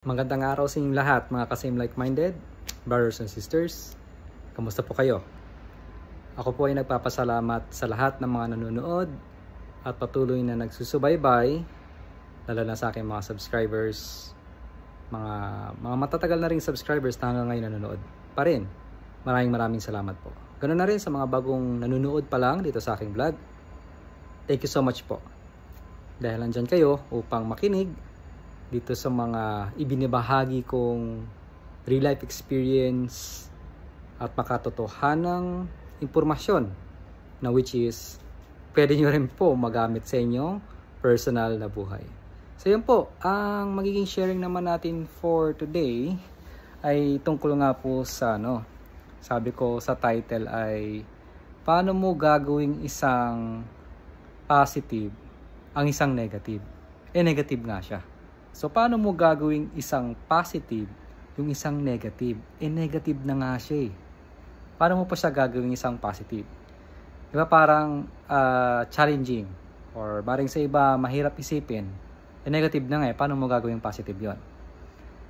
Magandang araw sa inyong lahat mga ka-same like-minded, brothers and sisters. Kamusta po kayo? Ako po ay nagpapasalamat sa lahat ng mga nanonood at patuloy na nagsusubaybay, lalo na sa aking mga subscribers, mga matatagal na ring subscribers na hanggang ngayon nanonood pa rin. Maraming salamat po. Ganoon na rin sa mga bagong nanonood pa lang dito sa aking vlog. Thank you so much po. Dahil nandyan kayo upang makinig dito sa mga ibinibahagi kong real life experience at makatotohanang impormasyon na which is pwede nyo rin po magamit sa inyong personal na buhay. So yun po, ang magiging sharing naman natin for today ay tungkol nga po sa sabi ko sa title ay paano mo gagawing isang positive ang isang negative. Negative nga siya. So, paano mo gagawing isang positive yung isang negative? Negative na nga siya eh. Paano mo pa siya gagawing isang positive? Diba parang challenging or maring sa iba mahirap isipin. Negative na nga eh. Paano mo gagawing positive yon?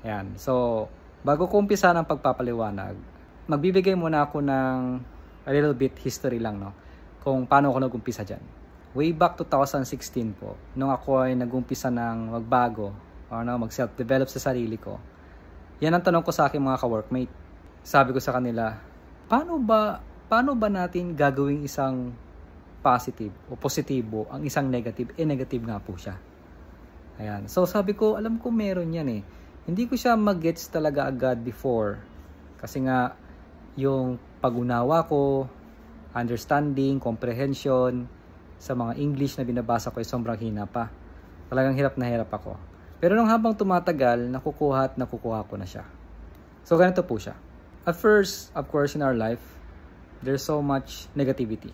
Ayan. So, bago ko umpisa ng pagpapaliwanag, magbibigay muna ako ng a little bit history lang, no? Kung paano ako nag-umpisa dyan. Way back 2016 po, nung ako ay nag-umpisa ng magbago, o mag-self-develop sa sarili ko. Yan ang tanong ko sa aking mga ka-workmate. Sabi ko sa kanila, paano ba natin gagawing isang positive o positibo ang isang negative? Negative nga po siya. Ayan. So sabi ko, alam ko meron yan eh. Hindi ko siya mag-gets talaga agad before. Kasi nga, yung pag-unawa ko, understanding, comprehension, sa mga English na binabasa ko ay sobrang hina pa. Talagang hirap na hirap ako. Pero nung habang tumatagal, nakukuha ko na siya. So, ganito po siya. At first, of course, in our life, there's so much negativity.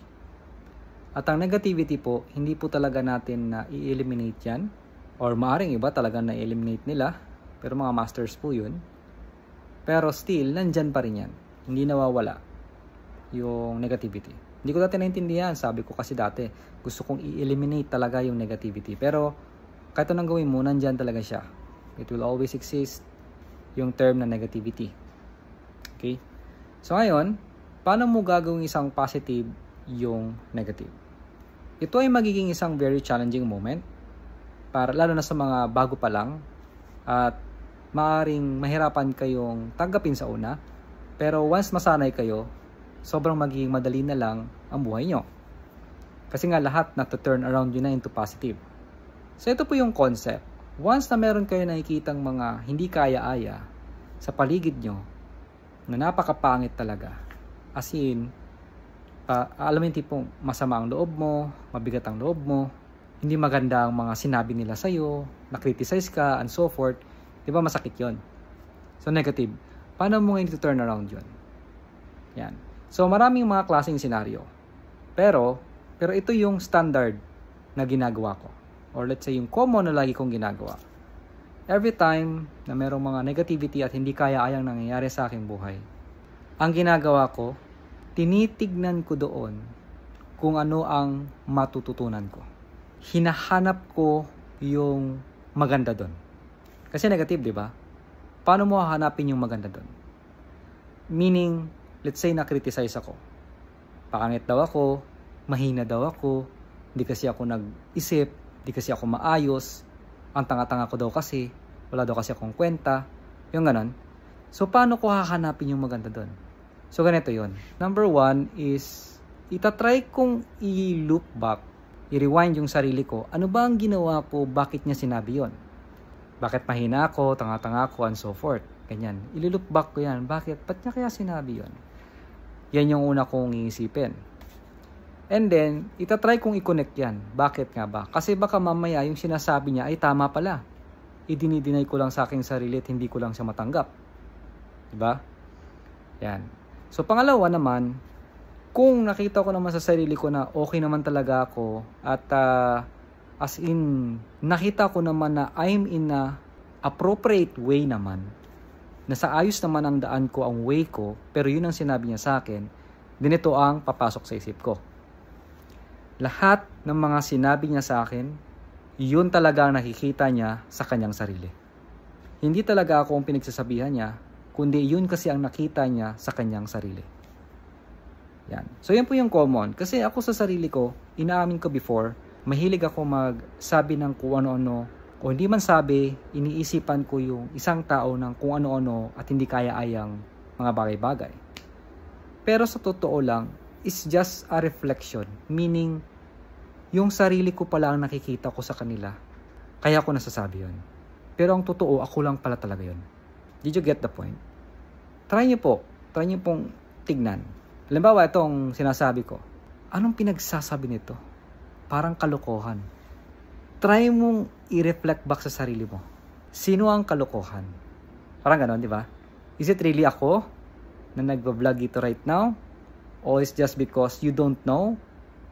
At ang negativity po, hindi po talaga natin na i-eliminate yan. Or maaring iba talaga na i-eliminate nila. Pero mga masters po yun. Pero still, nandyan pa rin yan. Hindi nawawala yung negativity. Hindi ko dati naintindihan. Sabi ko kasi dati, gusto kong i-eliminate talaga yung negativity. Pero, kahit anong gawin mo, nandyan talaga siya. It will always exist yung term na negativity. Okay? So ngayon, paano mo gagawin isang positive yung negative? Ito ay magiging isang very challenging moment, para lalo na sa mga bago pa lang, at maaaring mahirapan kayong tanggapin sa una, pero once masanay kayo, sobrang magiging madali na lang ang buhay nyo. Kasi nga lahat na to turn around yun na into positive. So ito po yung concept. Once na meron kayo nakikitang mga hindi kaya-aya sa paligid nyo na napakapangit talaga. As in, alam mo yung tipong masama ang loob mo, mabigat ang loob mo, hindi maganda ang mga sinabi nila sa'yo, na-criticize ka, and so forth. Di ba masakit yon? So negative. Paano mo ngayon to-turn around yun? Yan. So maraming mga klaseng senaryo. Pero ito yung standard na ginagawa ko. Or let's say yung common na lagi kong ginagawa. Every time na merong mga negativity at hindi kaya-ayang nangyayari sa aking buhay, ang ginagawa ko, tinitignan ko doon kung ano ang matututunan ko. Hinahanap ko yung maganda doon. Kasi negative, di ba? Paano mo hahanapin yung maganda doon? Meaning, let's say na-criticize ako. Pakangit daw ako, mahina daw ako, hindi kasi ako nag-isip, hindi kasi ako maayos, ang tanga-tanga ko daw kasi, wala daw kasi akong kwenta, yung ganon. So, paano ko hahanapin yung maganda doon? So, ganito yon. Number one is, itatry kong i-loop back, i-rewind yung sarili ko. Ano ba ang ginawa ko? Bakit niya sinabi yon? Bakit mahina ako, tanga-tanga ako, and so forth? Ganyan. I-loop back ko yan. Bakit? Ba't niya kaya sinabi yon? Yan yung una kong iisipin. And then, itatry kong i-connect yan. Bakit nga ba? Kasi baka mamaya yung sinasabi niya ay tama pala. Idinidinay ko lang sa aking sarili at hindi ko lang siya matanggap. Diba? Yan. So, pangalawa naman, kung nakita ko naman sa sarili ko na okay naman talaga ako at as in, nakita ko naman na I'm in a appropriate way naman, na sa ayos naman ang daan ko, ang way ko, pero yun ang sinabi niya sa akin, dinito ang papasok sa isip ko. Lahat ng mga sinabi niya sa akin, yun talaga ang nakikita niya sa kanyang sarili. Hindi talaga ako ang pinagsasabihan niya, kundi yun kasi ang nakita niya sa kanyang sarili. Yan. So yan po yung common. Kasi ako sa sarili ko, inaamin ko before, mahilig ako magsabi ng kung ano-ano, o hindi man sabi, iniisipan ko yung isang tao ng kung ano-ano at hindi kaya-ayang mga bagay-bagay. Pero sa totoo lang, it's just a reflection. Meaning, yung sarili ko pala ang nakikita ko sa kanila. Kaya ko nasasabi yun. Pero ang totoo, ako lang pala talaga yun. Did you get the point? Try nyo pong tignan. Halimbawa, itong sinasabi ko, anong pinagsasabi nito? Parang kalokohan. Try mong i-reflect back sa sarili mo. Sino ang kalokohan? Parang ganon, di ba? Is it really ako na nagbablog ito right now? Or it's just because you don't know?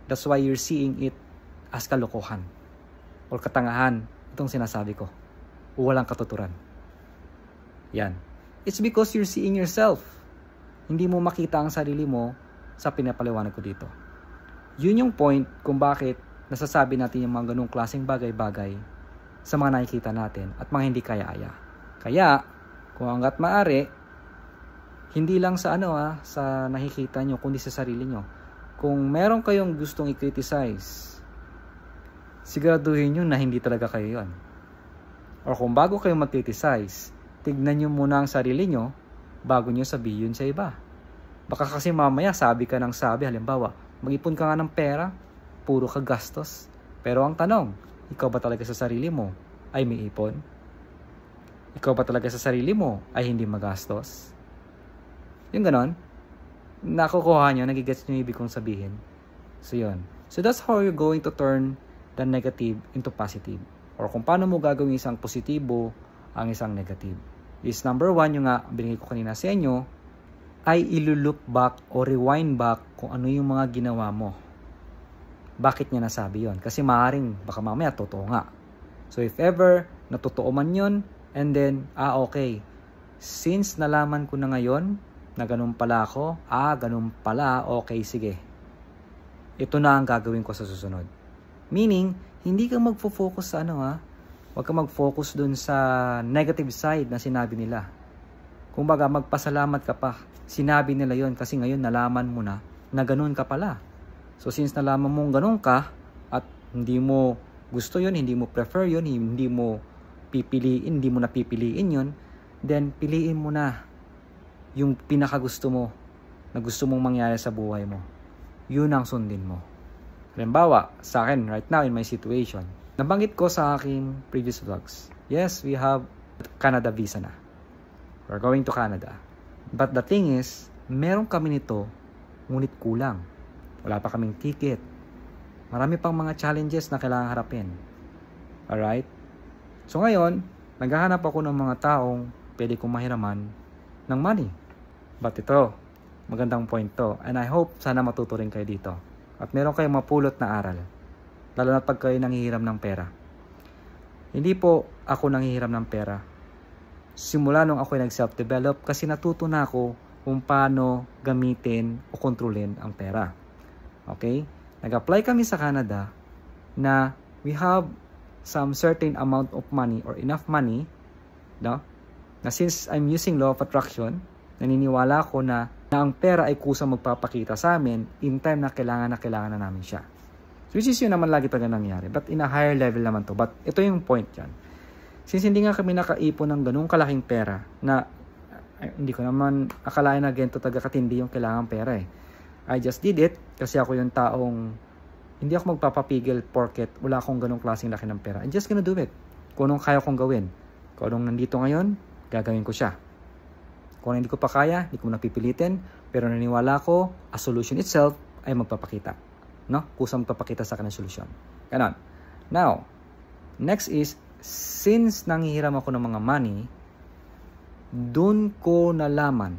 That's why you're seeing it as kalokohan or katangahan. Itong sinasabi ko. O walang katuturan. Yan. It's because you're seeing yourself. Hindi mo makita ang sarili mo sa pinapaliwanag ko dito. Yun yung point kung bakit nasasabi natin yung mga ganung klaseng bagay-bagay sa mga nakikita natin at mga hindi kaya-aya. Kaya, kung hanggat maaari, hindi lang sa sa nakikita nyo, kundi sa sarili nyo. Kung meron kayong gustong i-criticize, siguraduhin nyo na hindi talaga kayo yun. Or kung bago kayo mag-criticize, tignan nyo muna ang sarili nyo bago nyo sabihin sa iba. Baka kasi mamaya sabi ka ng sabi, halimbawa, mag-ipon ka nga ng pera, puro ka gastos. Pero ang tanong, ikaw ba talaga sa sarili mo ay may ipon? Ikaw ba talaga sa sarili mo ay hindi magastos? Yung ganon, nakukuha nyo, nagigets nyo yung ibig kong sabihin. So yun. So that's how you're going to turn the negative into positive. Or kung paano mo gagawin isang positibo ang isang negative. Is number 1, yung nga binigay ko kanina sa inyo, ay ilulook back o rewind back kung ano yung mga ginawa mo. Bakit niya nasabi yon? Kasi maaaring baka mamaya totoo nga. So if ever natotoo man yun, and then, okay, since nalaman ko na ngayon na ganun pala ako, ganun pala, okay, sige. Ito na ang gagawin ko sa susunod. Meaning, hindi ka magfo-focus sa huwag ka mag-focus dun sa negative side na sinabi nila. Kung baga, magpasalamat ka pa. Sinabi nila yon kasi ngayon nalaman mo na ganun ka pala. So since nalaman mong ganun ka at hindi mo gusto yon, hindi mo prefer yon, hindi mo pipiliin, hindi mo napipiliin yon, then piliin mo na yung pinakagusto mo na gusto mong mangyari sa buhay mo. Yun ang sundin mo. Halimbawa, sa akin right now in my situation, nabanggit ko sa aking previous vlogs, yes, we have Canada visa na. We're going to Canada. But the thing is, meron kami nito, ngunit kulang. Wala pa kaming ticket. Marami pang mga challenges na kailangan harapin. Alright? So ngayon, naghahanap ako ng mga taong pwede kong mahiraman ng money. But ito, magandang point to. And I hope sana matuto rin kayo dito. At meron kayong mapulot na aral. Lalo na pag kayo nanghihiram ng pera. Hindi po ako nanghihiram ng pera. Simula nung ako nag-self-develop kasi natuto na ako kung paano gamitin o kontrolin ang pera. Okay? Nag-apply kami sa Canada na we have some certain amount of money or enough money, no? Na since I'm using law of attraction, naniniwala ko na ang pera ay kusang magpapakita sa amin in time na kailangan na namin siya. So, which is yun naman lagi talaga nangyari. But in a higher level naman to. But ito yung point yan. Since hindi nga kami nakaipon ng ganung kalaking pera na hindi ko naman akalain na ganito taga-katindi yung kailangan pera eh. I just did it kasi ako yung taong hindi ako magpapapigil porket wala akong ganung klaseng laki ng pera. I'm just gonna do it. Kung anong kaya kong gawin. Kung anong nandito ngayon, gagawin ko siya. Kung hindi ko pa kaya, hindi ko napipilitin. Pero naniwala ko, a solution itself ay magpapakita. No? Kusang magpapakita sa akin ng solusyon. Ganon. Now, next is, since nanghihiram ako ng mga money, dun ko nalaman,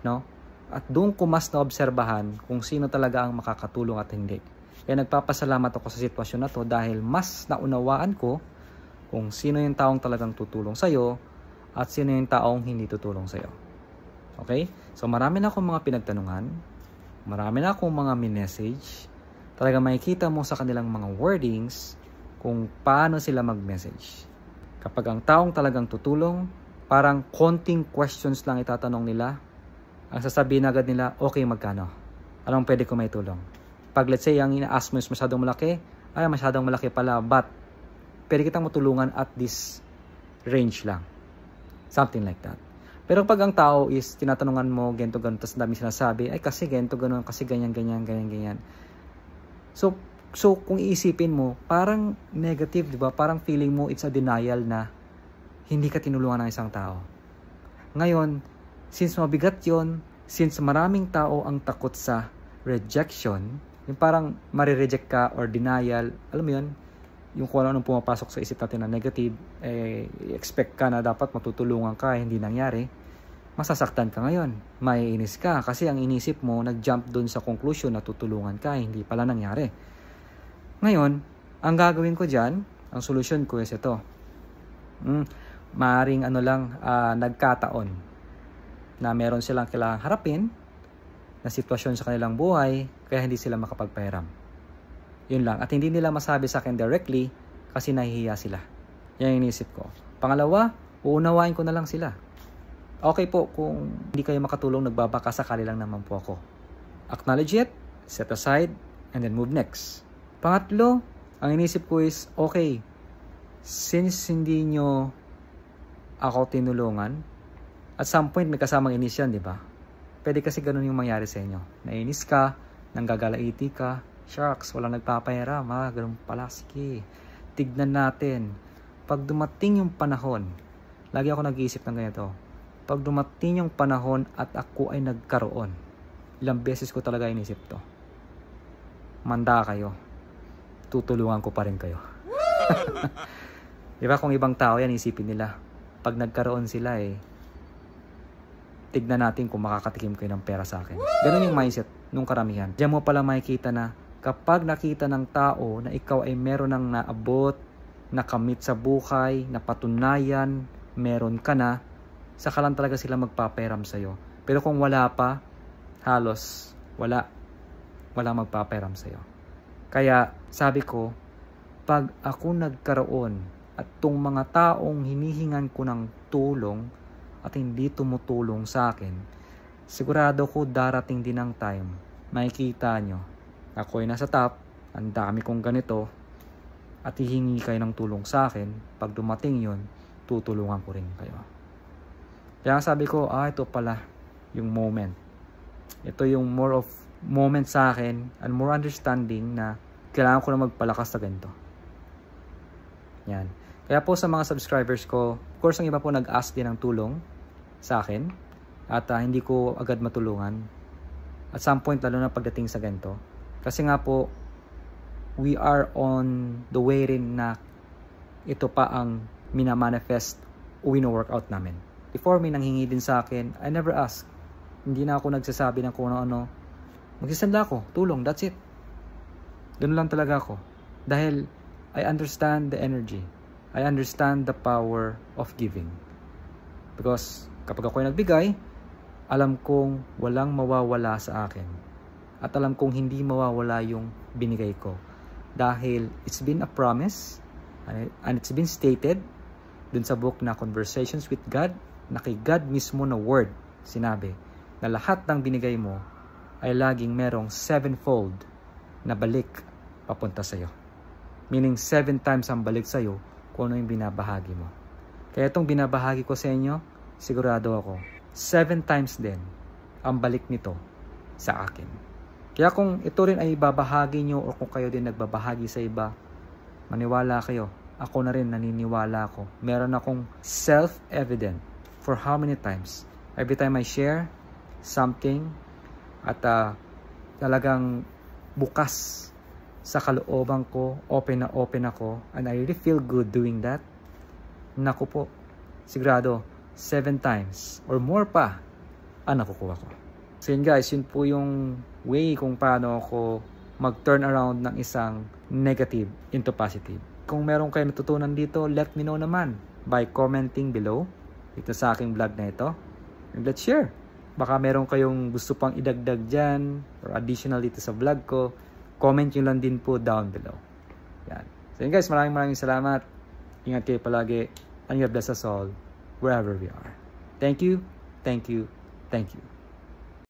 no? At dun ko mas naobserbahan kung sino talaga ang makakatulong at hindi. Kaya nagpapasalamat ako sa sitwasyon na to dahil mas naunawaan ko kung sino yung taong talagang tutulong sa'yo at sino yung taong hindi tutulong sa'yo. Okay? So marami na akong mga pinagtanungan, marami na akong mga message. Talaga makikita mo sa kanilang mga wordings kung paano sila mag-message. Kapag ang taong talagang tutulong, parang konting questions lang itatanong nila. Ang sasabihin agad nila, okay, magkano? Anong pwede ko may tulong? Pag let's say, ang ina-ask mo is masyadong malaki, ay masyadong malaki pala, but pwede kitang matulungan at this range lang. Something like that. Pero pag ang tao is tinatanungan mo, ganito, ganito, tapos dami sinasabi, ay kasi ganito, ganun, kasi ganyan, ganyan, ganyan, ganyan. So kung iisipin mo, parang negative, di ba? Parang feeling mo it's a denial na hindi ka tinulungan ng isang tao. Ngayon, since mabigat yon, since maraming tao ang takot sa rejection, yung parang marireject ka or denial, alam mo yun, yung kung ano pumapasok sa isip natin na negative, expect ka na dapat matutulungan ka, hindi nangyari, masasaktan ka ngayon. Maiinis ka kasi ang inisip mo, nag-jump dun sa conclusion na tutulungan ka, hindi pala nangyari. Ngayon, ang gagawin ko dyan, ang solution ko is ito. Maaring nagkataon na meron silang kailangang harapin na sitwasyon sa kanilang buhay, kaya hindi sila makapagpahiram. Yun lang. At hindi nila masabi sa akin directly kasi nahihiya sila. Yan yung inisip ko. Pangalawa, uunawain ko na lang sila. Okay po, kung hindi kayo makatulong, nagbabaka sakali lang naman po ako. Acknowledge it, set aside, and then move next. Pangatlo, ang inisip ko is, okay, since hindi nyo ako tinulungan, at some point may kasamang inis yan, di ba? Pwede kasi ganun yung mangyari sa inyo. Nainis ka, nanggagalaiti ka, shucks, walang nagpapahiram, ganun pala, sige. Tignan natin. Pag dumating yung panahon, lagi ako nag-iisip ng ganito, pag dumating yung panahon at ako ay nagkaroon, ilang beses ko talaga inisip to. Manda kayo. Tutulungan ko pa rin kayo. Diba kung ibang tao yan, isipin nila. Pag nagkaroon sila tignan natin kung makakatikim kayo ng pera sa akin. Ganun yung mindset nung karamihan. Diyan mo pala makikita na kapag nakita ng tao na ikaw ay meron ng naabot, nakamit sa buhay, napatunayan, meron ka na, saka lang talaga sila magpaperam sa'yo. Pero kung wala pa, halos wala magpaperam sa'yo. Kaya sabi ko, pag ako nagkaroon at tong mga taong hinihingan ko ng tulong at hindi tumutulong sa akin, sigurado ko darating din ang time, makikita nyo, ako ay nasa top, ang dami kong ganito, at hihingi kayo ng tulong sa akin. Pag dumating yun, tutulungan ko rin kayo. Kaya sabi ko, ito pala yung moment. Ito yung more of moment sa akin and more understanding na kailangan ko na magpalakas sa ganito. Yan. Kaya po sa mga subscribers ko, of course ang iba po nag-ask din ng tulong sa akin at hindi ko agad matulungan. At some point, lalo na pagdating sa ganito. Kasi nga po, we are on the way rin na ito pa ang minamanifest o wino-workout namin. Before may nanghingi din sa akin, I never ask. Hindi na ako nagsasabi ng kung ano. Magsisanda ako, tulong, that's it. Ganun lang talaga ako. Dahil I understand the energy. I understand the power of giving. Because kapag ako ay nagbigay, alam kong walang mawawala sa akin. At alam kong hindi mawawala yung binigay ko. Dahil it's been a promise and it's been stated dun sa book na Conversations with God, na kay God mismo na word sinabi na lahat ng binigay mo ay laging merong 7-fold na balik papunta sa'yo. Meaning 7 times ang balik sa'yo kung ano yung binabahagi mo. Kaya itong binabahagi ko sa inyo, sigurado ako, 7 times din ang balik nito sa akin. Kaya kung ito rin ay babahagi nyo o kung kayo din nagbabahagi sa iba, maniwala kayo. Ako na rin naniniwala ako. Meron akong self-evident for how many times. Every time I share something at talagang bukas sa kalooban ko, open na open ako, and I really feel good doing that, naku po, sigurado, 7 times or more pa ang nakukuha ko. So yun guys, yun po yung way kung paano ako mag-turn around ng isang negative into positive. Kung meron kayo natutunan dito, let me know naman by commenting below dito sa aking vlog na ito. And let's share. Baka meron kayong gusto pang idagdag dyan or additional dito sa vlog ko. Comment nyo lang din po down below. Yan. So yun guys, maraming salamat. Ingat kayo palagi. and God bless us all wherever we are. Thank you, thank you, thank you.